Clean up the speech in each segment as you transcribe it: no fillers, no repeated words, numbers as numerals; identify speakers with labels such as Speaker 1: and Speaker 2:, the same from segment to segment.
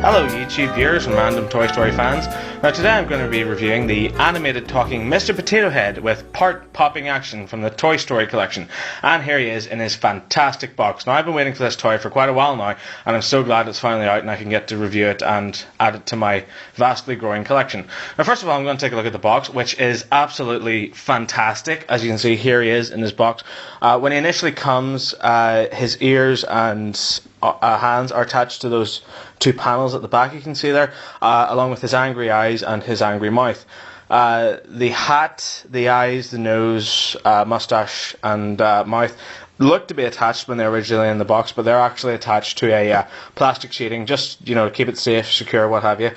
Speaker 1: Hello YouTube viewers and random Toy Story fans. Now today I'm going to be reviewing the animated talking Mr. Potato Head with part popping action from the Toy Story collection. And here he is in his fantastic box. Now I've been waiting for this toy for quite a while now, and I'm so glad it's finally out and I can get to review it and add it to my vastly growing collection. Now first of all I'm going to take a look at the box, which is absolutely fantastic. As you can see, here he is in his box. When he initially comes, his ears and hands are attached to those two panels at the back you can see there, along with his angry eyes and his angry mouth. The hat, the eyes, the nose, mustache and mouth looked to be attached when they were originally in the box, but they're actually attached to a plastic sheeting, just to keep it safe, secure, what have you.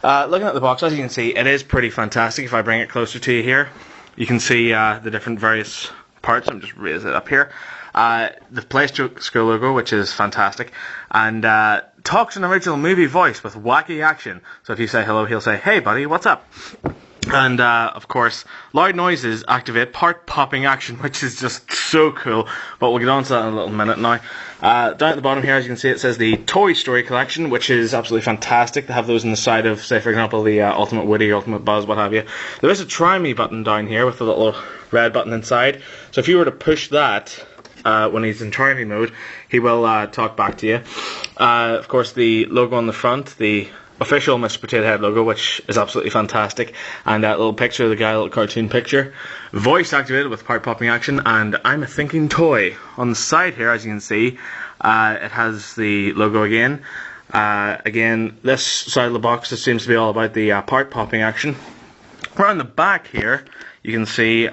Speaker 1: Looking at the box, as you can see, it is pretty fantastic. If I bring it closer to you here, you can see the different various parts. I'm just raise it up here. The Play School logo, which is fantastic, and talks an original movie voice with wacky action. So if you say hello, he'll say, "Hey buddy, what's up?" And of course, loud noises activate part popping action, which is just so cool. But we'll get on to that in a little minute now. Down at the bottom here, as you can see, it says the Toy Story collection, which is absolutely fantastic to have those in the side of, say for example, the Ultimate Woody, Ultimate Buzz, what have you. There is a Try Me button down here with a little red button inside. So if you were to push that, when he's in Try Me mode, he will talk back to you. Of course, the logo on the front, the official Mr. Potato Head logo, which is absolutely fantastic, and that little picture of the guy, a little cartoon picture. Voice activated with part popping action, and I'm a thinking toy. On the side here, as you can see, it has the logo again. Again, this side of the box, this seems to be all about the part popping action. Around the back here, you can see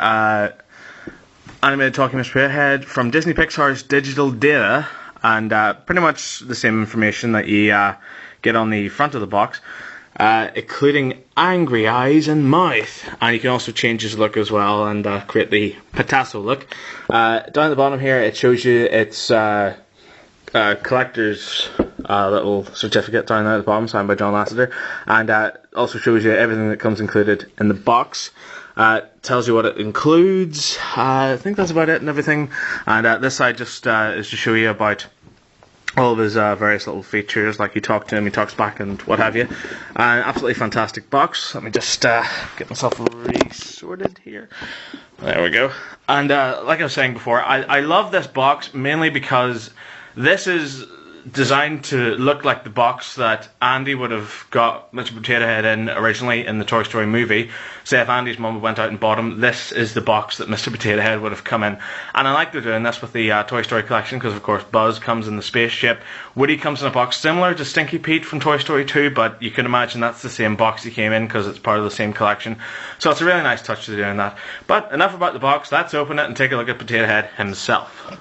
Speaker 1: animated talking Mr. Potato Head from Disney Pixar's digital data, and pretty much the same information that you get on the front of the box, including angry eyes and mouth. And you can also change his look as well and create the Picasso look. Down at the bottom here, it shows you its collector's little certificate down there at the bottom, signed by John Lasseter, and also shows you everything that comes included in the box. Tells you what it includes. I think that's about it and everything. And this side just is to show you about all of his various little features, like you talk to him, he talks back and what have you. An absolutely fantastic box. Let me just get myself resorted here. There we go. And like I was saying before, I love this box mainly because this is designed to look like the box that Andy would have got Mr. Potato Head in originally in the Toy Story movie. Say if Andy's mum went out and bought him, this is the box that Mr. Potato Head would have come in. And I like they're doing this with the Toy Story collection because of course Buzz comes in the spaceship, Woody comes in a box similar to Stinky Pete from Toy Story 2, but you can imagine that's the same box he came in because it's part of the same collection. So it's a really nice touch to doing that. But enough about the box, let's open it and take a look at Potato Head himself.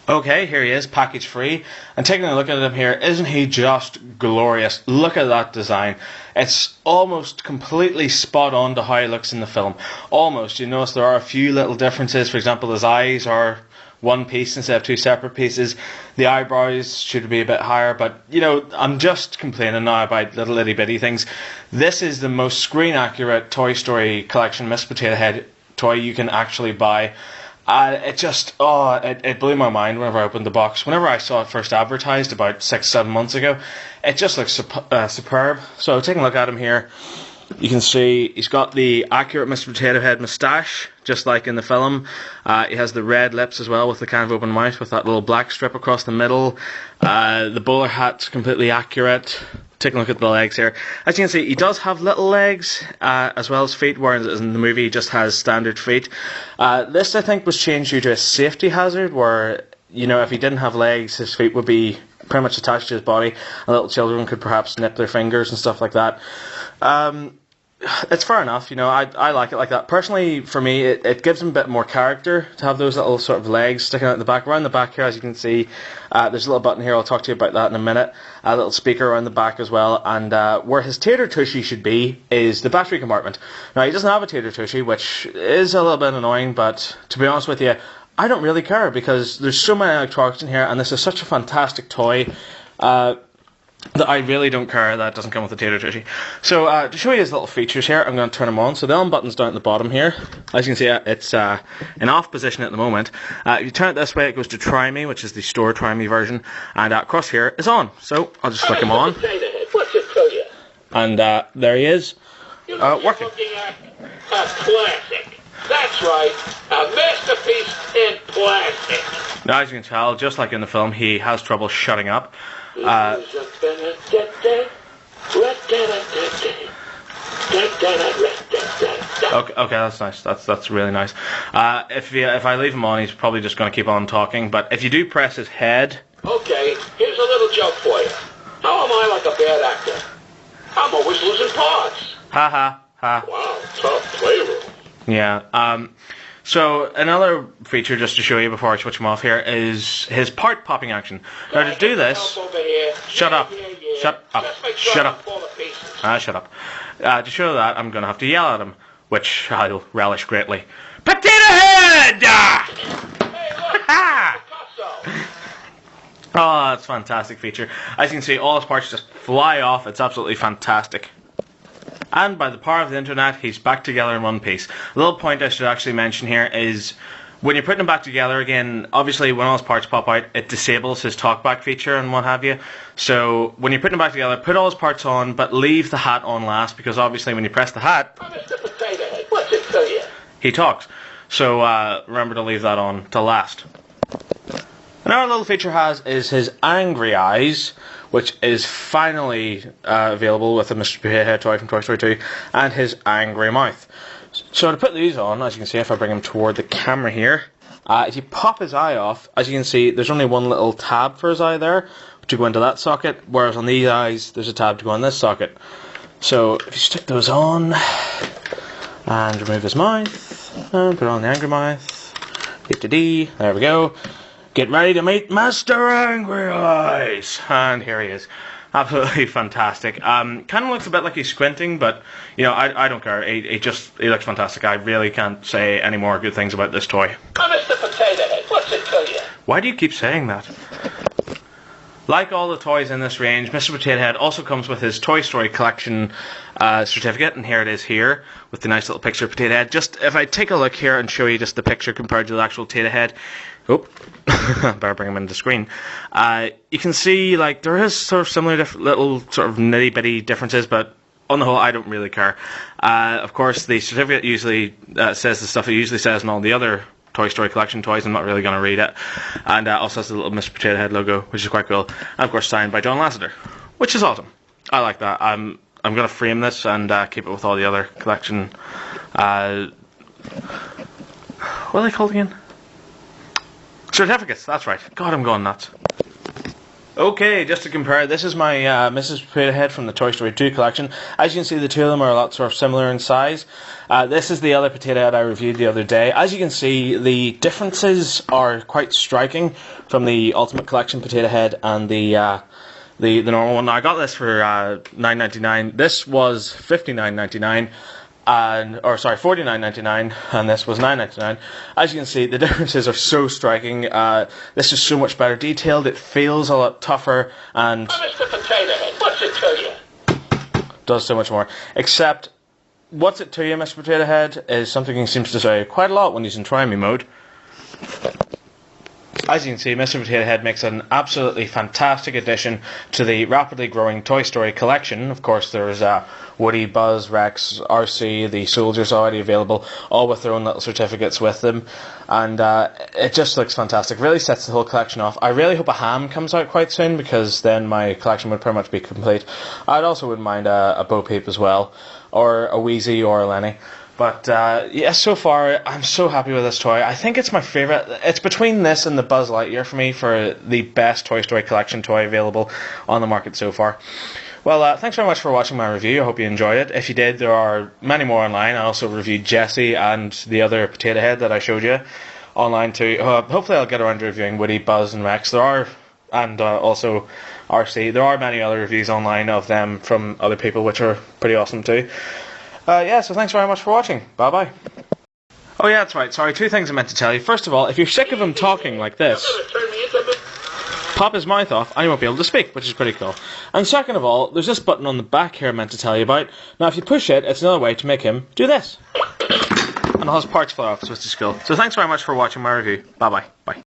Speaker 1: Okay, here he is, package free, and taking a look at him here, isn't he just glorious? Look at that design. It's almost completely spot on to how he looks in the film. Almost. You notice there are a few little differences. For example, his eyes are one piece instead of two separate pieces. The eyebrows should be a bit higher, but I'm just complaining now about little itty bitty things. This is the most screen accurate Toy Story collection Mr. Potato Head toy you can actually buy. It blew my mind whenever I opened the box. Whenever I saw it first advertised about 6-7 months ago, it just looks superb. So taking a look at him here, you can see he's got the accurate Mr. Potato Head moustache, just like in the film. He has the red lips as well with the kind of open mouth with that little black strip across the middle. The bowler hat's completely accurate. Taking a look at the legs here. As you can see, he does have little legs as well as feet, whereas in the movie he just has standard feet. This, I think, was changed due to a safety hazard where, if he didn't have legs, his feet would be pretty much attached to his body, and little children could perhaps nip their fingers and stuff like that. It's fair enough, I like it like that. Personally, for me, it gives him a bit more character to have those little sort of legs sticking out the back. Around the back here, as you can see, there's a little button here, I'll talk to you about that in a minute. A little speaker around the back as well, and where his tater tushy should be is the battery compartment. Now, he doesn't have a tater tushy, which is a little bit annoying, but to be honest with you, I don't really care because there's so many electronics in here, and this is such a fantastic toy. I really don't care that doesn't come with a tater tushy. So to show you his little features here, I'm going to turn him on. So the on button's down at the bottom here. As you can see, it's in off position at the moment. If you turn it this way, it goes to Try Me, which is the store Try Me version, and across here is on. So I'll just flick him on, and there he is, working.
Speaker 2: A classic. That's right, a masterpiece in plastic.
Speaker 1: Now, as you can tell, just like in the film, he has trouble shutting up.
Speaker 2: Okay,
Speaker 1: that's nice. That's really nice. If I leave him on, he's probably just going to keep on talking. But if you do press his head...
Speaker 2: Okay, here's a little joke for you. How am I like a bad actor? I'm always losing parts.
Speaker 1: Ha ha ha.
Speaker 2: Wow, tough playroom.
Speaker 1: Yeah. So another feature, just to show you before I switch him off here, is his part popping action. Now to do this, shut up, shut up, shut up, shut up. To show that, I'm going to have to yell at him, which I'll relish greatly. Potato Head! Oh, that's a fantastic feature. As you can see, all his parts just fly off. It's absolutely fantastic. And by the power of the internet, he's back together in one piece. A little point I should actually mention here is when you're putting them back together again, obviously when all his parts pop out, it disables his talkback feature and what have you. So when you're putting them back together, put all his parts on, but leave the hat on last, because obviously when you press the hat,
Speaker 2: What's it to you?
Speaker 1: he talks. So remember to leave that on to last. Another little feature has is his angry eyes, which is finally available with the Mr. Potato Head toy from Toy Story 2, and his angry mouth. So to put these on, as you can see, if I bring him toward the camera here, if you pop his eye off, as you can see, there's only one little tab for his eye there to go into that socket, whereas on these eyes, there's a tab to go in this socket. So if you stick those on, and remove his mouth, and put on the angry mouth, there we go. Get ready to meet Mr. Angry Eyes! And here he is. Absolutely fantastic. Kind of looks a bit like he's squinting, but, you know, I don't care. He looks fantastic. I really can't say any more good things about this toy.
Speaker 2: Mr. Potato Head, what's it to you?
Speaker 1: Why do you keep saying that? Like all the toys in this range, Mr. Potato Head also comes with his Toy Story collection certificate, and here it is here, with the nice little picture of Potato Head. Just, if I take a look here and show you just the picture compared to the actual Potato Head, better bring him into the screen. You can see, like, there is sort of similar little sort of nitty-bitty differences, but on the whole, I don't really care. Of course, the certificate usually says the stuff it usually says in all the other Toy Story collection toys. I'm not really going to read it. And also has the little Mr. Potato Head logo, which is quite cool. And of course signed by John Lasseter, which is awesome. I like that. I'm going to frame this and keep it with all the other collection. What are they called again? Certificates, that's right. God, I'm going nuts. Okay, just to compare, this is my Mrs. Potato Head from the Toy Story 2 collection. As you can see, the two of them are a lot sort of similar in size. This is the other Potato Head I reviewed the other day. As you can see, the differences are quite striking from the Ultimate Collection Potato Head and the normal one. Now, I got this for $9.99. This was $59.99. $49.99, and this was $9.99. As you can see, the differences are so striking. This is so much better detailed. It feels a lot tougher, and
Speaker 2: Mr. Potato Head, what's it to you?
Speaker 1: Does so much more. Except, what's it to you, Mr. Potato Head, is something he seems to say quite a lot when he's in Try Me mode. As you can see, Mr. Potato Head makes an absolutely fantastic addition to the rapidly growing Toy Story collection. Of course, there's Woody, Buzz, Rex, RC, the soldiers already available, all with their own little certificates with them. And it just looks fantastic. Really sets the whole collection off. I really hope a ham comes out quite soon, because then my collection would pretty much be complete. I also wouldn't mind a Bo Peep as well, or a Wheezy, or a Lenny. But, yeah, so far, I'm so happy with this toy. I think it's my favourite. It's between this and the Buzz Lightyear for me for the best Toy Story collection toy available on the market so far. Well, thanks very much for watching my review. I hope you enjoyed it. If you did, there are many more online. I also reviewed Jessie and the other Potato Head that I showed you online too. Hopefully I'll get around to reviewing Woody, Buzz and Rex. There are, and also RC. There are many other reviews online of them from other people, which are pretty awesome too. Yeah, so thanks very much for watching. Bye-bye. Oh yeah, that's right. Sorry, two things I meant to tell you. First of all, if you're sick of him talking like this... pop his mouth off and he won't be able to speak, which is pretty cool. And second of all, there's this button on the back here I meant to tell you about. Now if you push it, it's another way to make him do this. And all his parts fly off, which is cool. So thanks very much for watching my review. Bye bye. Bye.